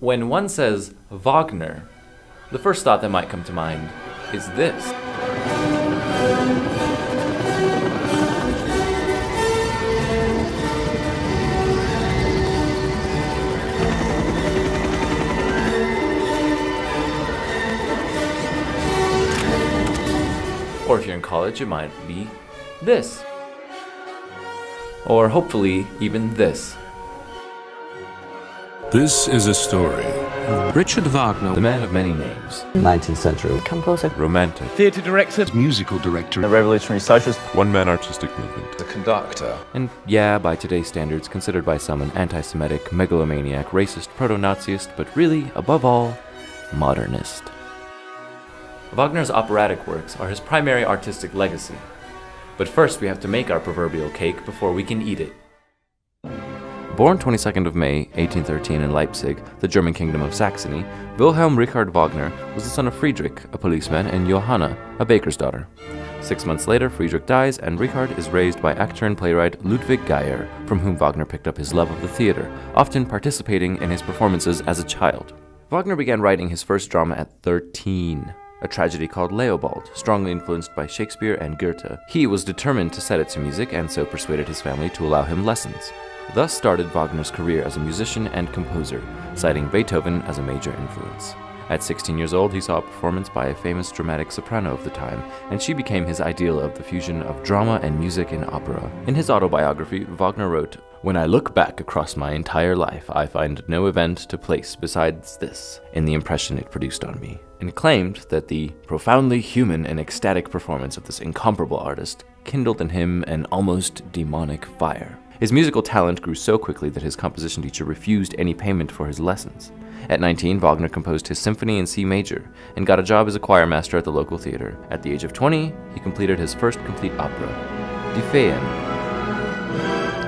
When one says Wagner, the first thought that might come to mind is this. Or if you're in college, it might be this. Or hopefully even this. This is a story of Richard Wagner, The man of many names. 19th century composer, romantic, theatre director, musical director, a revolutionary socialist, one-man artistic movement, the conductor, And yeah, by today's standards, considered by some an anti-Semitic, megalomaniac, racist, proto-Naziist, but really, above all, modernist. Wagner's operatic works are his primary artistic legacy. But first we have to make our proverbial cake before we can eat it. Born 22nd of May, 1813 in Leipzig, the German kingdom of Saxony, Wilhelm Richard Wagner was the son of Friedrich, a policeman, and Johanna, a baker's daughter. 6 months later, Friedrich dies, and Richard is raised by actor and playwright Ludwig Geyer, from whom Wagner picked up his love of the theater, often participating in his performances as a child. Wagner began writing his first drama at 13. A tragedy called Leopold, strongly influenced by Shakespeare and Goethe. He was determined to set it to music and so persuaded his family to allow him lessons. Thus started Wagner's career as a musician and composer, citing Beethoven as a major influence. At 16 years old, he saw a performance by a famous dramatic soprano of the time, and she became his ideal of the fusion of drama and music in opera. In his autobiography, Wagner wrote, "When I look back across my entire life, I find no event to place besides this in the impression it produced on me," and claimed that the profoundly human and ecstatic performance of this incomparable artist kindled in him an almost demonic fire. His musical talent grew so quickly that his composition teacher refused any payment for his lessons. At 19, Wagner composed his symphony in C major and got a job as a choir master at the local theater. At the age of 20, he completed his first complete opera, Die Feen.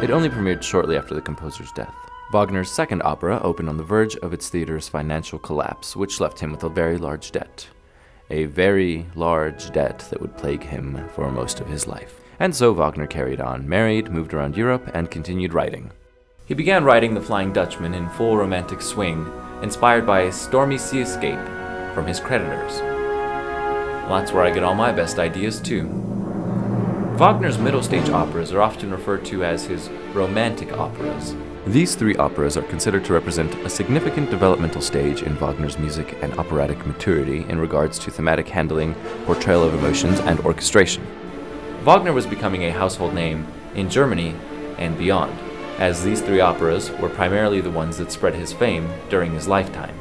It only premiered shortly after the composer's death. Wagner's second opera opened on the verge of its theater's financial collapse, which left him with a very large debt. A very large debt that would plague him for most of his life. And so Wagner carried on, married, moved around Europe, and continued writing. He began writing The Flying Dutchman in full romantic swing, inspired by a stormy sea escape from his creditors. Well, that's where I get all my best ideas too. Wagner's middle stage operas are often referred to as his romantic operas. These three operas are considered to represent a significant developmental stage in Wagner's music and operatic maturity in regards to thematic handling, portrayal of emotions, and orchestration. Wagner was becoming a household name in Germany and beyond, as these three operas were primarily the ones that spread his fame during his lifetime.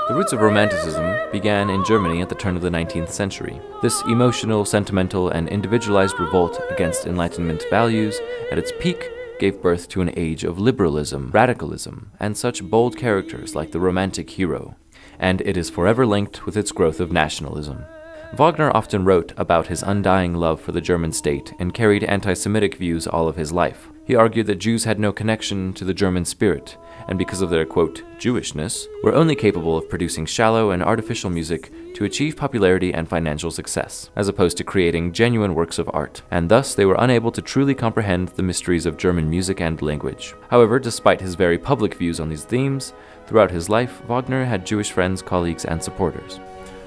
The roots of Romanticism began in Germany at the turn of the 19th century. This emotional, sentimental, and individualized revolt against Enlightenment values, at its peak, gave birth to an age of liberalism, radicalism, and such bold characters like the romantic hero, and it is forever linked with its growth of nationalism. Wagner often wrote about his undying love for the German state and carried anti-Semitic views all of his life. He argued that Jews had no connection to the German spirit, and because of their, quote, Jewishness, were only capable of producing shallow and artificial music to achieve popularity and financial success, as opposed to creating genuine works of art, and thus they were unable to truly comprehend the mysteries of German music and language. However, despite his very public views on these themes, throughout his life, Wagner had Jewish friends, colleagues, and supporters.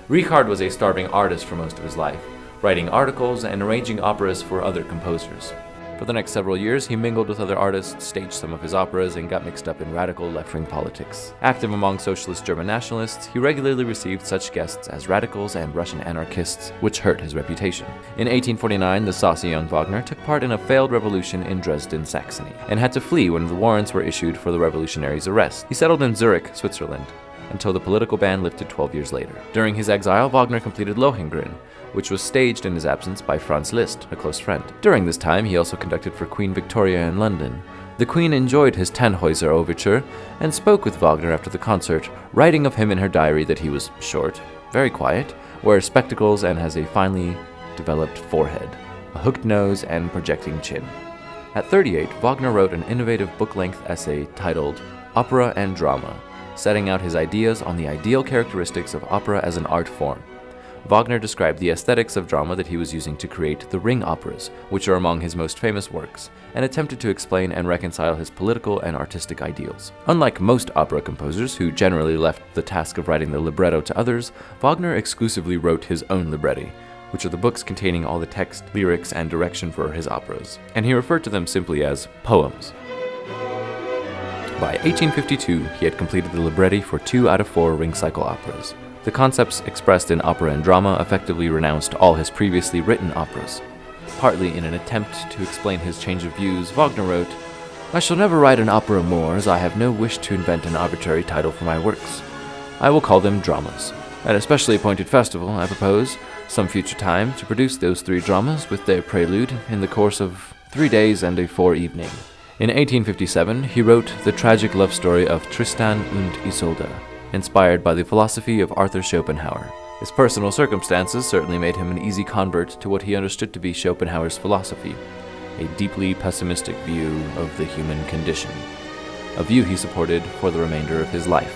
Richard was a starving artist for most of his life, writing articles and arranging operas for other composers. For the next several years, he mingled with other artists, staged some of his operas, and got mixed up in radical left-wing politics. Active among socialist German nationalists, he regularly received such guests as radicals and Russian anarchists, which hurt his reputation. In 1849, the saucy young Wagner took part in a failed revolution in Dresden, Saxony, and had to flee when the warrants were issued for the revolutionaries' arrest. He settled in Zurich, Switzerland, until the political ban lifted 12 years later. During his exile, Wagner completed Lohengrin, which was staged in his absence by Franz Liszt, a close friend. During this time, he also conducted for Queen Victoria in London. The Queen enjoyed his Tannhäuser overture and spoke with Wagner after the concert, writing of him in her diary that he was short, very quiet, wears spectacles, and has a finely developed forehead, a hooked nose, and projecting chin. At 38, Wagner wrote an innovative book-length essay titled Opera and Drama, setting out his ideas on the ideal characteristics of opera as an art form. Wagner described the aesthetics of drama that he was using to create the Ring operas, which are among his most famous works, and attempted to explain and reconcile his political and artistic ideals. Unlike most opera composers, who generally left the task of writing the libretto to others, Wagner exclusively wrote his own libretti, which are the books containing all the text, lyrics, and direction for his operas, and he referred to them simply as poems. By 1852, he had completed the libretti for 2 out of 4 Ring Cycle operas. The concepts expressed in opera and drama effectively renounced all his previously written operas. Partly in an attempt to explain his change of views, Wagner wrote, "I shall never write an opera more, as I have no wish to invent an arbitrary title for my works. I will call them dramas. At a specially appointed festival, I propose, some future time, to produce those 3 dramas with their prelude in the course of 3 days and a 4 evening." In 1857, he wrote the tragic love story of Tristan und Isolde, inspired by the philosophy of Arthur Schopenhauer. His personal circumstances certainly made him an easy convert to what he understood to be Schopenhauer's philosophy, a deeply pessimistic view of the human condition, a view he supported for the remainder of his life.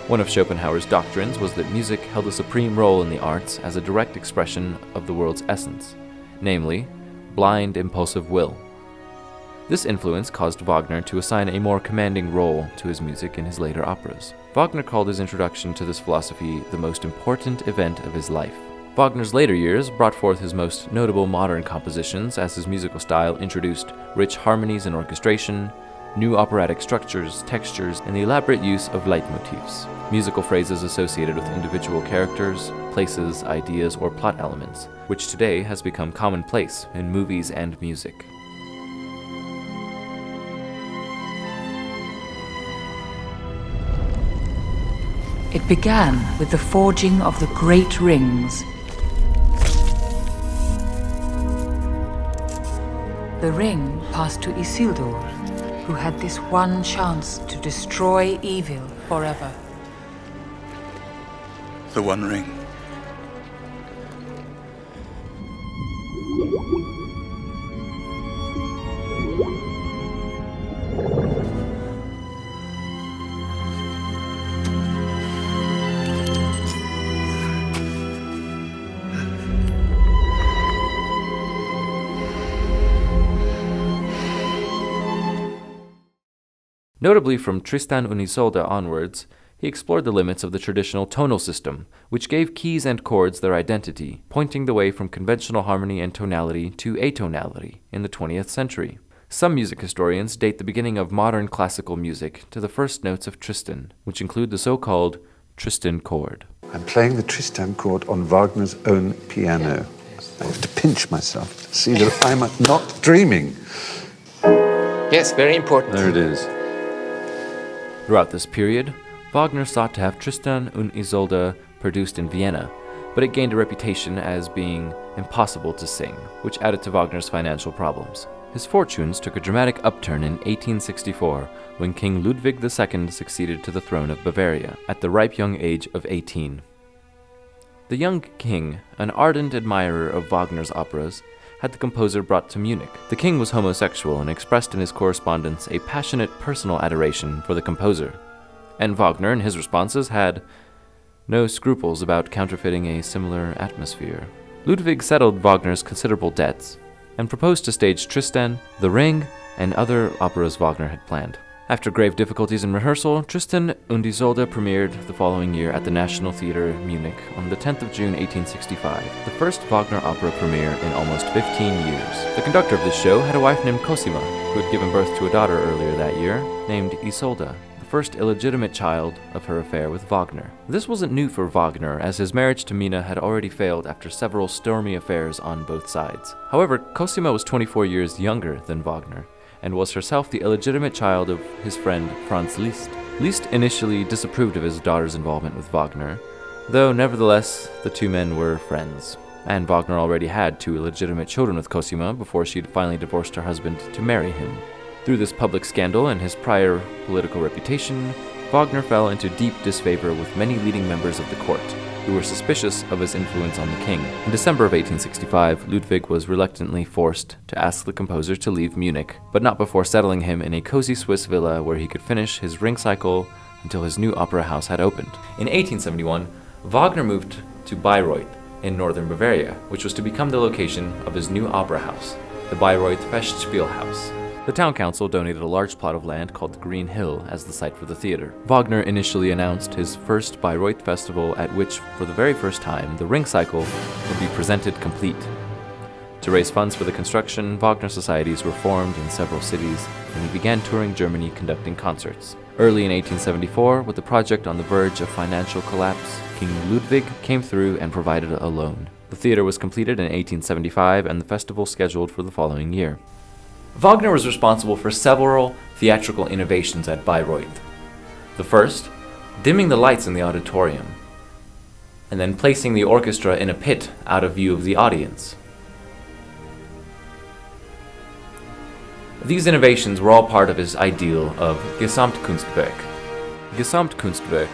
One of Schopenhauer's doctrines was that music held a supreme role in the arts as a direct expression of the world's essence, namely, blind, impulsive will. This influence caused Wagner to assign a more commanding role to his music in his later operas. Wagner called his introduction to this philosophy the most important event of his life. Wagner's later years brought forth his most notable modern compositions as his musical style introduced rich harmonies and orchestration, new operatic structures, textures, and the elaborate use of leitmotifs, musical phrases associated with individual characters, places, ideas, or plot elements, which today has become commonplace in movies and music. It began with the forging of the great rings. The ring passed to Isildur, who had this one chance to destroy evil forever. The One Ring. Notably from Tristan und Isolde onwards, he explored the limits of the traditional tonal system, which gave keys and chords their identity, pointing the way from conventional harmony and tonality to atonality in the 20th century. Some music historians date the beginning of modern classical music to the first notes of Tristan, which include the so-called Tristan chord. I'm playing the Tristan chord on Wagner's own piano. I have to pinch myself to see that I'm not dreaming. Yes, very important. There it is. Throughout this period, Wagner sought to have Tristan und Isolde produced in Vienna, but it gained a reputation as being impossible to sing, which added to Wagner's financial problems. His fortunes took a dramatic upturn in 1864, when King Ludwig II succeeded to the throne of Bavaria, at the ripe young age of 18. The young king, an ardent admirer of Wagner's operas, had the composer brought to Munich. The king was homosexual and expressed in his correspondence a passionate personal adoration for the composer, and Wagner, in his responses, had no scruples about counterfeiting a similar atmosphere. Ludwig settled Wagner's considerable debts and proposed to stage Tristan, The Ring, and other operas Wagner had planned. After grave difficulties in rehearsal, Tristan und Isolde premiered the following year at the National Theatre, Munich, on the 10th of June 1865, the first Wagner opera premiere in almost 15 years. The conductor of this show had a wife named Cosima, who had given birth to a daughter earlier that year, named Isolde, the first illegitimate child of her affair with Wagner. This wasn't new for Wagner, as his marriage to Mina had already failed after several stormy affairs on both sides. However, Cosima was 24 years younger than Wagner, and was herself the illegitimate child of his friend Franz Liszt. Liszt initially disapproved of his daughter's involvement with Wagner, though nevertheless the two men were friends, and Wagner already had 2 illegitimate children with Cosima before she had finally divorced her husband to marry him. Through this public scandal and his prior political reputation, Wagner fell into deep disfavor with many leading members of the court, who were suspicious of his influence on the king. In December of 1865, Ludwig was reluctantly forced to ask the composer to leave Munich, but not before settling him in a cozy Swiss villa where he could finish his Ring cycle until his new opera house had opened. In 1871, Wagner moved to Bayreuth in northern Bavaria, which was to become the location of his new opera house, the Bayreuth Festspielhaus. The town council donated a large plot of land called the Green Hill as the site for the theater. Wagner initially announced his first Bayreuth festival, at which, for the very first time, the ring cycle would be presented complete. To raise funds for the construction, Wagner societies were formed in several cities, and he began touring Germany conducting concerts. Early in 1874, with the project on the verge of financial collapse, King Ludwig came through and provided a loan. The theater was completed in 1875 and the festival scheduled for the following year. Wagner was responsible for several theatrical innovations at Bayreuth. The first, dimming the lights in the auditorium, and then placing the orchestra in a pit out of view of the audience. These innovations were all part of his ideal of Gesamtkunstwerk. Gesamtkunstwerk,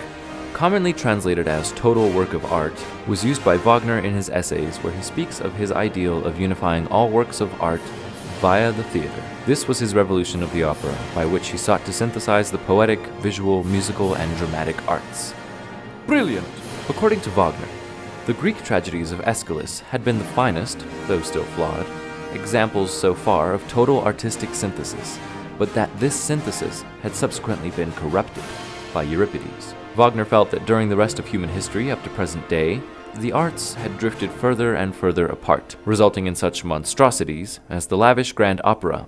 commonly translated as total work of art, was used by Wagner in his essays where he speaks of his ideal of unifying all works of art via the theater. This was his revolution of the opera, by which he sought to synthesize the poetic, visual, musical, and dramatic arts. Brilliant! According to Wagner, the Greek tragedies of Aeschylus had been the finest, though still flawed, examples so far of total artistic synthesis, but that this synthesis had subsequently been corrupted by Euripides. Wagner felt that during the rest of human history up to present day, the arts had drifted further and further apart, resulting in such monstrosities as the lavish grand opera,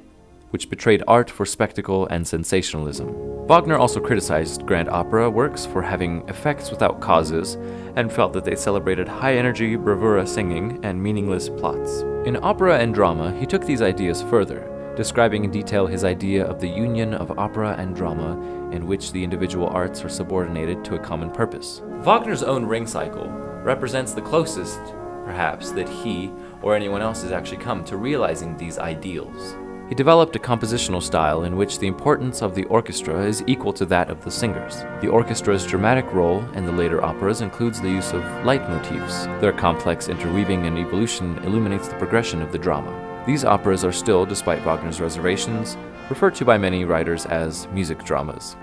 which betrayed art for spectacle and sensationalism. Wagner also criticized grand opera works for having effects without causes, and felt that they celebrated high-energy bravura singing and meaningless plots. In opera and drama, he took these ideas further, describing in detail his idea of the union of opera and drama, in which the individual arts are subordinated to a common purpose. Wagner's own ring cycle represents the closest, perhaps, that he or anyone else has actually come to realizing these ideals. He developed a compositional style in which the importance of the orchestra is equal to that of the singers. The orchestra's dramatic role in the later operas includes the use of leitmotifs. Their complex interweaving and evolution illuminates the progression of the drama. These operas are still, despite Wagner's reservations, referred to by many writers as music dramas.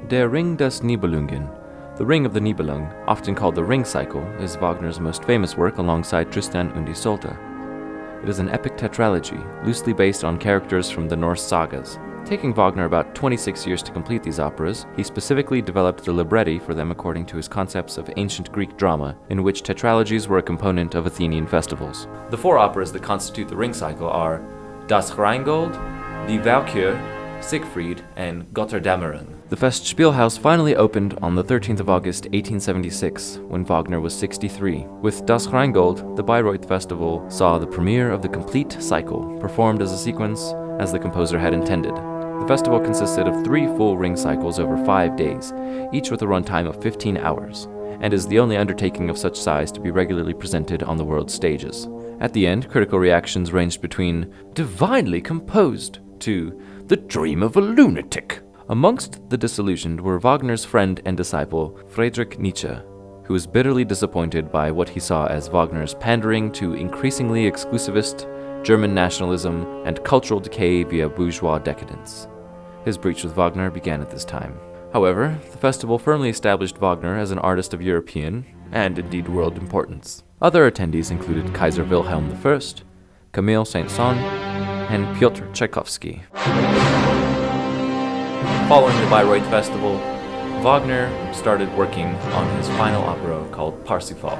Der Ring des Nibelungen, The Ring of the Nibelung, often called the Ring Cycle, is Wagner's most famous work alongside Tristan und Isolde. It is an epic tetralogy, loosely based on characters from the Norse sagas. Taking Wagner about 26 years to complete these operas, he specifically developed the libretti for them according to his concepts of ancient Greek drama, in which tetralogies were a component of Athenian festivals. The four operas that constitute the Ring Cycle are Das Rheingold, Die Walküre, Siegfried, and Götterdämmerung. The Festspielhaus finally opened on the 13th of August 1876, when Wagner was 63. With Das Rheingold, the Bayreuth Festival saw the premiere of the complete cycle, performed as a sequence as the composer had intended. The festival consisted of 3 full ring cycles over 5 days, each with a runtime of 15 hours, and is the only undertaking of such size to be regularly presented on the world's stages. At the end, critical reactions ranged between divinely composed to the dream of a lunatic. Amongst the disillusioned were Wagner's friend and disciple Friedrich Nietzsche, who was bitterly disappointed by what he saw as Wagner's pandering to increasingly exclusivist German nationalism and cultural decay via bourgeois decadence. His breach with Wagner began at this time. However, the festival firmly established Wagner as an artist of European, and indeed world importance. Other attendees included Kaiser Wilhelm I, Camille Saint-Saëns, and Pyotr Tchaikovsky. Following the Bayreuth Festival, Wagner started working on his final opera called Parsifal.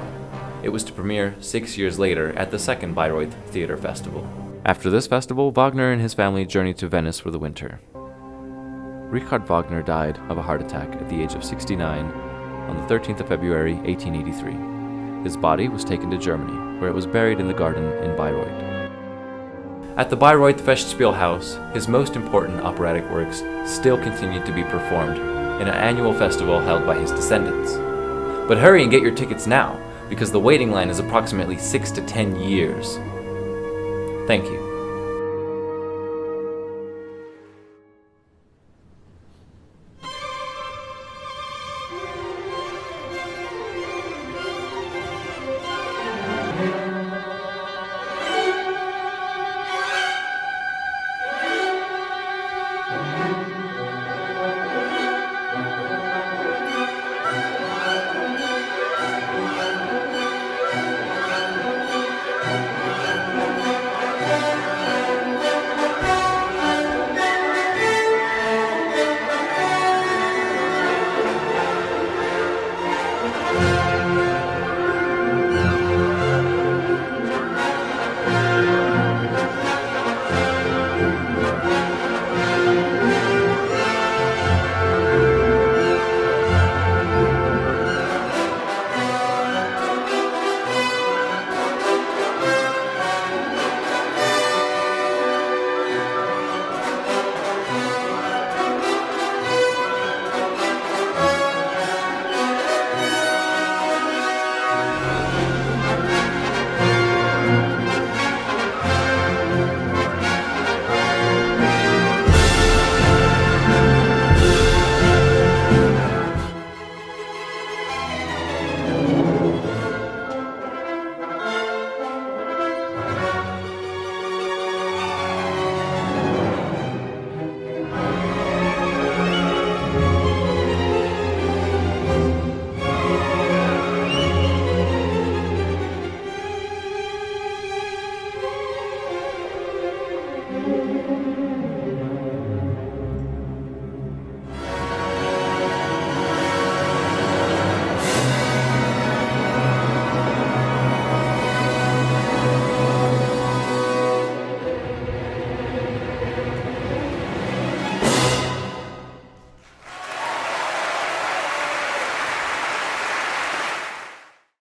It was to premiere 6 years later at the second Bayreuth Theater Festival. After this festival, Wagner and his family journeyed to Venice for the winter. Richard Wagner died of a heart attack at the age of 69 on the 13th of February 1883. His body was taken to Germany, where it was buried in the garden in Bayreuth. At the Bayreuth Festspielhaus, his most important operatic works still continued to be performed in an annual festival held by his descendants. But hurry and get your tickets now, because the waiting line is approximately 6 to 10 years. Thank you.